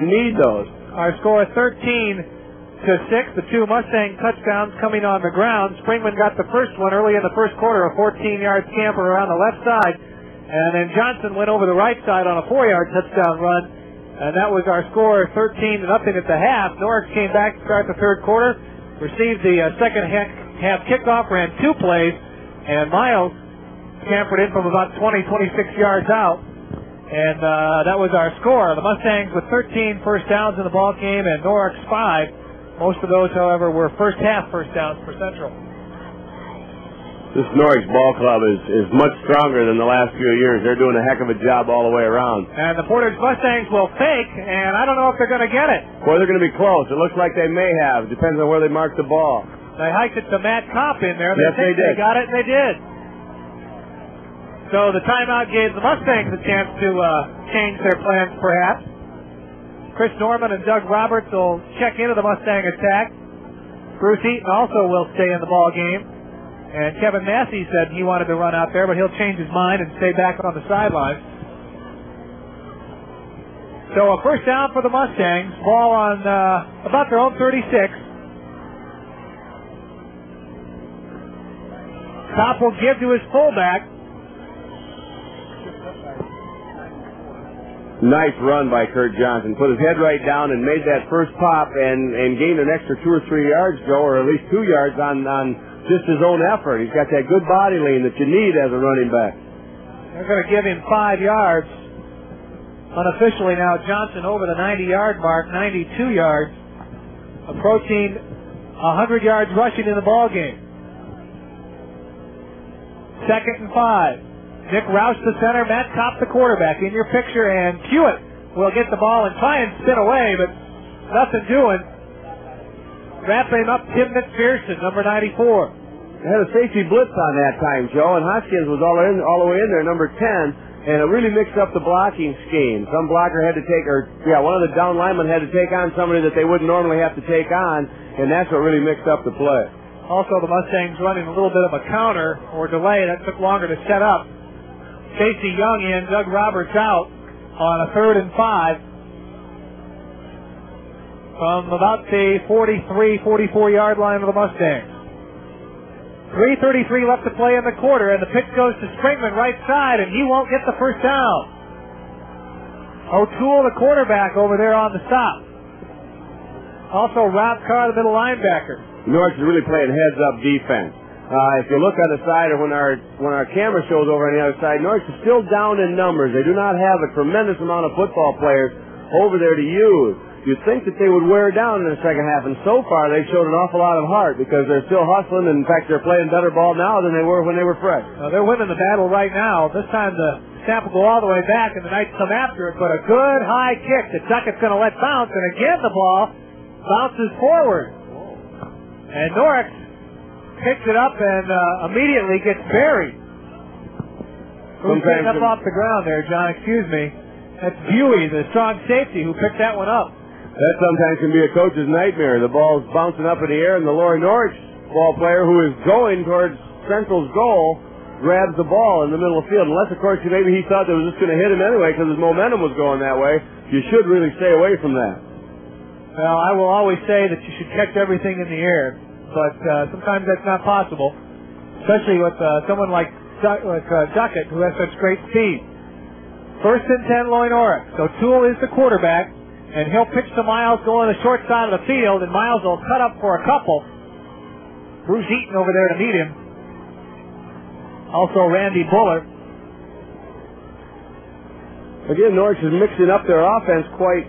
You need those. Our score 13-6. The two Mustang touchdowns coming on the ground. Springman got the first one early in the first quarter, a 14-yard scamper around the left side. And then Johnson went over the right side on a 4-yard touchdown run. And that was our score, 13-0 at the half. Norwich came back to start the third quarter, received the second half kickoff, ran 2 plays, and Miles scampered in from about 20, 26 yards out. And that was our score. The Mustangs with 13 first downs in the ball game, and Norwich 5. Most of those, however, were first half first downs for Central. This Norwich ball club is much stronger than the last few years. They're doing a heck of a job all the way around. And the Portage Mustangs will fake, and I don't know if they're going to get it. Boy, they're going to be close. It looks like they may have. Depends on where they mark the ball. They hiked it to Matt Kopp in there. Yes, they did. They got it, and they did. So the timeout gave the Mustangs a chance to change their plans, perhaps. Chris Norman and Doug Roberts will check into the Mustang attack. Bruce Eaton also will stay in the ball game. And Kevin Massey said he wanted to run out there, but he'll change his mind and stay back on the sideline. So a first down for the Mustangs. Ball on about their own 36. Kopp will give to his fullback. Nice run by Kurt Johnson. Put his head right down and made that first pop and gained an extra 2 or 3 yards, Joe, or at least 2 yards on just his own effort. He's got that good body lean that you need as a running back. They're going to give him 5 yards. Unofficially now, Johnson over the 90-yard mark, 92 yards, approaching 100 yards rushing in the ball game. 2nd and 5. Nick Roush, the center, Matt Kopp, the quarterback, in your picture, and Hewitt will get the ball and try and spin away, but nothing doing. Wrapping up Tim McPherson, number 94. They had a safety blitz on that time, Joe, and Hoskins was all the way in there, number 10, and it really mixed up the blocking scheme. Some blocker had to take, one of the down linemen had to take on somebody that they wouldn't normally have to take on, and that's what really mixed up the play. Also, the Mustangs running a little bit of a counter or delay. That took longer to set up. Casey Young in, Doug Roberts out on a 3rd and 5. From about the 43, 44-yard line of the Mustangs. 3:33 left to play in the quarter, and the pitch goes to Springman right side, and he won't get the first down. O'Toole, the quarterback, over there on the stop. Also, Rob Carr, the middle linebacker. Norwich is really playing heads-up defense. If you look on the side, or when our camera shows over on the other side, Norwich is still down in numbers. They do not have a tremendous amount of football players over there to use. You'd think that they would wear down in the second half, and so far they've showed an awful lot of heart because they're still hustling, and in fact they're playing better ball now than they were when they were fresh. They're winning the battle right now. This time the snap will go all the way back, and the Knights come after it, but a good high kick that Duckett's going to let bounce, and again the ball bounces forward. And Norwich picks it up and immediately gets buried. Who's picking up off the ground there, John? Excuse me. That's Buey, the strong safety, who picked that one up. That sometimes can be a coach's nightmare. The ball's bouncing up in the air, and the Laurie Norwich ball player, who is going towards Central's goal, grabs the ball in the middle of the field. Unless, of course, maybe he thought that it was just going to hit him anyway because his momentum was going that way. You should really stay away from that. Well, I will always say that you should catch everything in the air, but sometimes that's not possible, especially with someone like Duckett, who has such great speed. 1st and 10, Laurie Norwich. So Toole is the quarterback. And he'll pitch to Miles going the short side of the field, and Miles will cut up for a couple. Bruce Eaton over there to meet him. Also Randy Buller. Again, Norwich is mixing up their offense quite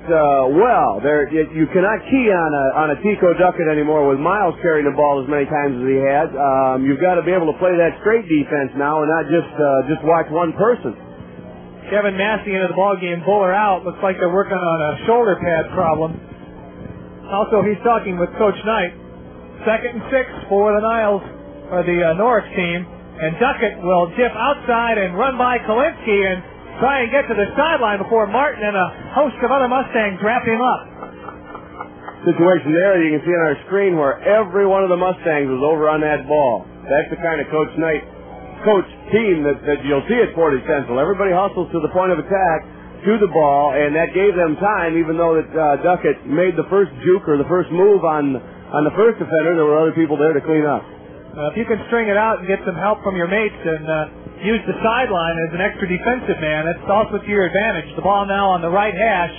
well. You cannot key on a Tico Duckett anymore with Miles carrying the ball as many times as he had. You've got to be able to play that straight defense now and not just watch one person. Kevin Massey into the ball game, Buller out. Looks like they're working on a shoulder pad problem. Also, he's talking with Coach Knight. 2nd and 6 for the Niles, or the Norwich team. And Duckett will dip outside and run by Kalinsky and try and get to the sideline before Martin and a host of other Mustangs wrap him up. Situation there you can see on our screen where every one of the Mustangs was over on that ball. That's the kind of Coach Knight coach team that you'll see at Portage Central. Everybody hustles to the point of attack, to the ball, and that gave them time, even though that Duckett made the first juke or the first move on the first defender. There were other people there to clean up. If you can string it out and get some help from your mates and use the sideline as an extra defensive man, that's also to your advantage. The ball now on the right hash.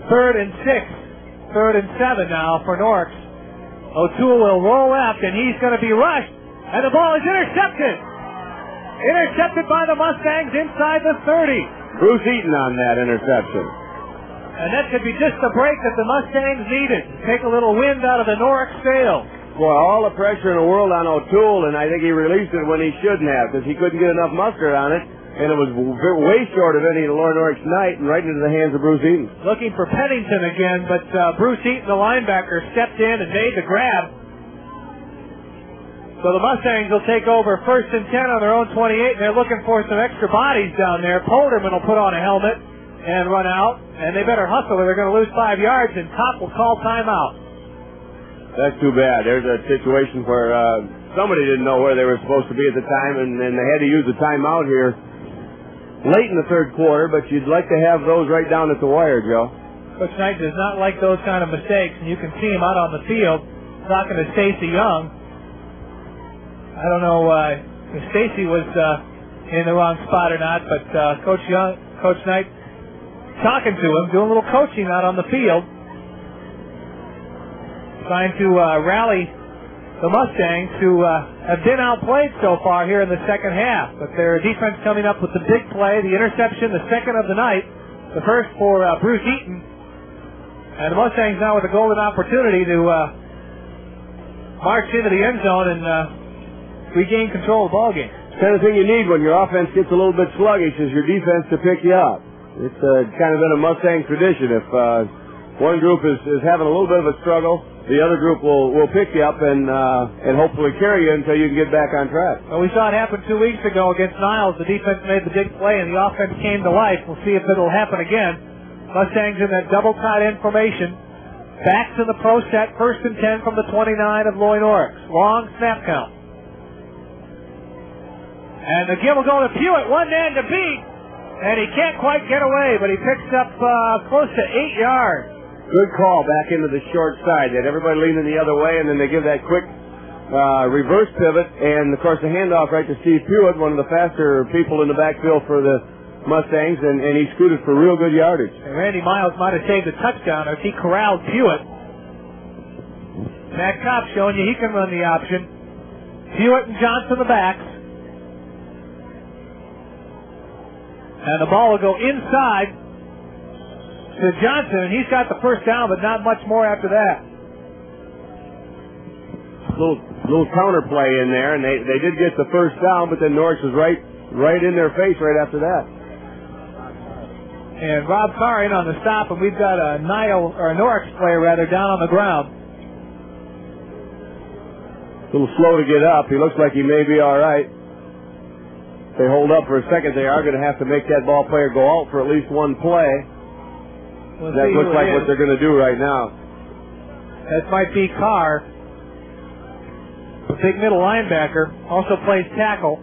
3rd and 6. 3rd and 7 now for Norks. O'Toole will roll left, and he's going to be rushed, and the ball is intercepted. Intercepted by the Mustangs inside the 30. Bruce Eaton on that interception. And that could be just the break that the Mustangs needed. Take a little wind out of the Norks sails. Boy, all the pressure in the world on O'Toole, and I think he released it when he shouldn't have, because he couldn't get enough mustard on it, and it was way short of any of Loy Norwich tonight, and right into the hands of Bruce Eaton. Looking for Pennington again, but Bruce Eaton, the linebacker, stepped in and made the grab. So the Mustangs will take over 1st and 10 on their own 28, and they're looking for some extra bodies down there. Polderman will put on a helmet and run out, and they better hustle or they're going to lose 5 yards, and Kopp will call timeout. That's too bad. There's a situation where somebody didn't know where they were supposed to be at the time, and they had to use the timeout here late in the 3rd quarter, but you'd like to have those right down at the wire, Joe. Coach Knight does not like those kind of mistakes, and you can see him out on the field talking to Stacy Young. I don't know if Stacy was in the wrong spot or not, but Coach Knight talking to him, doing a little coaching out on the field, trying to rally the Mustangs, who have been outplayed so far here in the second half. But their defense coming up with the big play, the interception, the second of the night, the first for Bruce Eaton. And the Mustangs now with a golden opportunity to march into the end zone and regain control of the ball game. It's the kind of thing you need when your offense gets a little bit sluggish, is your defense to pick you up. It's kind of been a Mustang tradition. If one group is having a little bit of a struggle, the other group will pick you up and hopefully carry you until you can get back on track. Well, we saw it happen 2 weeks ago against Niles. The defense made the big play and the offense came to life. We'll see if it'll happen again. Mustangs in that double tight end formation. Back to the pro set, 1st and 10 from the 29 of Loy Norwich. Long snap count. And the give will go to Pewitt, one man to beat. And he can't quite get away, but he picks up close to 8 yards. Good call back into the short side. They had everybody leaning the other way, and then they give that quick reverse pivot, and, of course, the handoff right to Steve Pewitt, one of the faster people in the backfield for the Mustangs, and he scooted for real good yardage. And Randy Miles might have saved a touchdown if he corralled Pewitt. Matt Kopp showing you he can run the option. Pewitt and Johnson the backs. And the ball will go inside to Johnson, and he's got the first down, but not much more after that. Little counter play in there, and they did get the first down, but then Norwich was right in their face right after that. And Rob Carr in on the stop, and we've got a Norwich player down on the ground. A little slow to get up. He looks like he may be all right. If they hold up for a second, they are going to have to make that ball player go out for at least one play. That looks like what they're going to do right now. That might be Carr, the big middle linebacker, also plays tackle.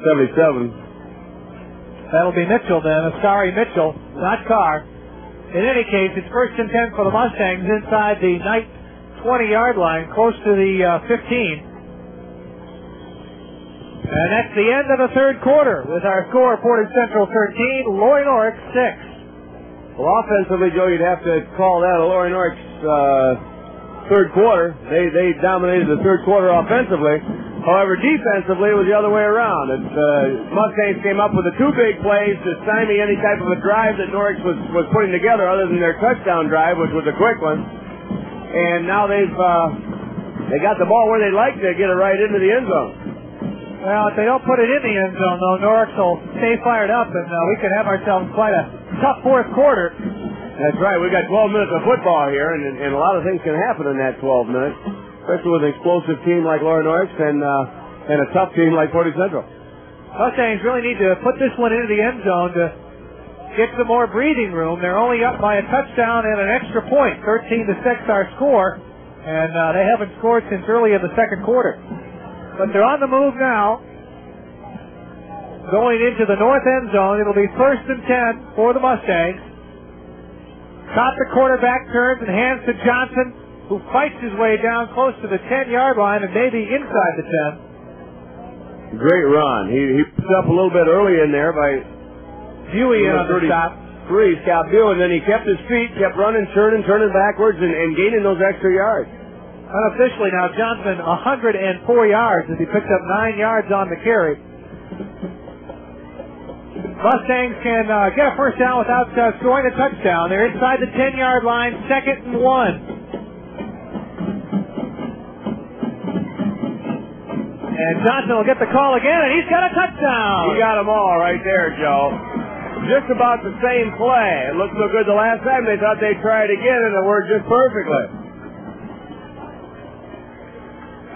77. That'll be Mitchell then, Asari Mitchell, not Carr. In any case, it's 1st and 10 for the Mustangs inside the Knight 20-yard line, close to the 15. And that's the end of the 3rd quarter with our score, Portage Central 13, Loy Norwich 6. Well, offensively, Joe, you'd have to call that a Loy Norwich 3rd quarter. They dominated the 3rd quarter offensively. However, defensively, it was the other way around. Mustangs came up with the 2 big plays to stymie any type of a drive that Norwich was putting together, other than their touchdown drive, which was a quick one. And now they got the ball where they'd like to get it right into the end zone. Well, if they don't put it in the end zone, though, Norwich will stay fired up, and we could have ourselves quite a tough 4th quarter. That's right. We've got 12 minutes of football here, and a lot of things can happen in that 12 minutes, especially with an explosive team like Loy Norwich and a tough team like Portage Central. Mustangs really need to put this one into the end zone to get some more breathing room. They're only up by a touchdown and an extra point. 13-6 our score, and they haven't scored since early in the 2nd quarter. But they're on the move now. going into the north end zone. It'll be 1st and 10 for the Mustangs. Caught the quarterback, turns and hands to Johnson, who fights his way down close to the 10-yard line and maybe inside the 10. Great run. He picked up a little bit early in there by Buey on the stop. Scott Buey, and then he kept his feet, kept running, turning backwards, and gaining those extra yards. Unofficially now, Johnson 104 yards as he picked up 9 yards on the carry. Mustangs can get a first down without scoring a touchdown. They're inside the 10-yard line, 2nd and 1. And Johnson will get the call again, and he's got a touchdown. He got them all right there, Joe. Just about the same play. It looked so good the last time they thought they'd try it again, and it worked just perfectly.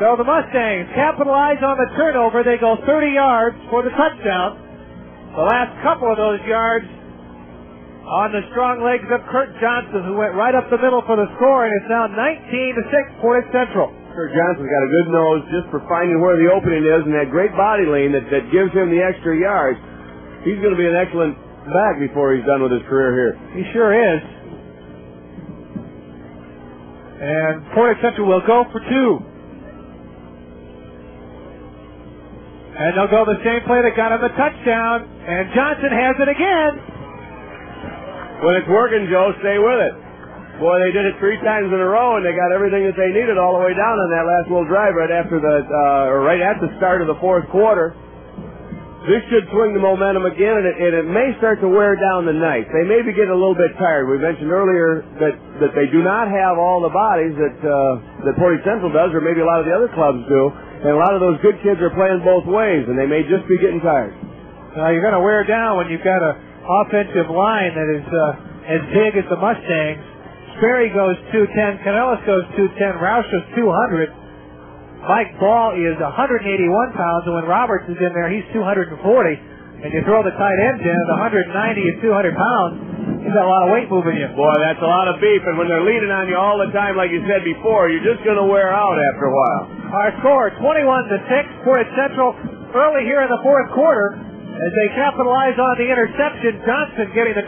So the Mustangs capitalize on the turnover. They go 30 yards for the touchdown. The last couple of those yards on the strong legs of Kurt Johnson, who went right up the middle for the score, and it's now 19-6 Portage Central. Kurt Johnson's got a good nose just for finding where the opening is, and that great body lean that gives him the extra yards. He's going to be an excellent back before he's done with his career here. He sure is. And Portage Central will go for 2. And they'll go the same play that got him the touchdown. And Johnson has it again. When it's working, Joe, stay with it. Boy, they did it 3 times in a row, and they got everything that they needed all the way down on that last little drive right after right at the start of the 4th quarter. This should swing the momentum again, and it may start to wear down the night. They may be getting a little bit tired. We mentioned earlier that they do not have all the bodies that Portage Central does, or maybe a lot of the other clubs do. And a lot of those good kids are playing both ways, and they may just be getting tired. You're going to wear down when you've got an offensive line that is as big as the Mustangs. Sperry goes 210, Canellis goes 210, Roush goes 200. Mike Ball is 181 pounds, and when Roberts is in there, he's 240. And you throw the tight ends in at 190 and 200 pounds, you've got a lot of weight moving you. Boy, that's a lot of beef, and when they're leaning on you all the time, like you said before, you're just going to wear out after a while. Our score, 21-6, Portage Central early here in the 4th quarter as they capitalize on the interception. Johnson getting the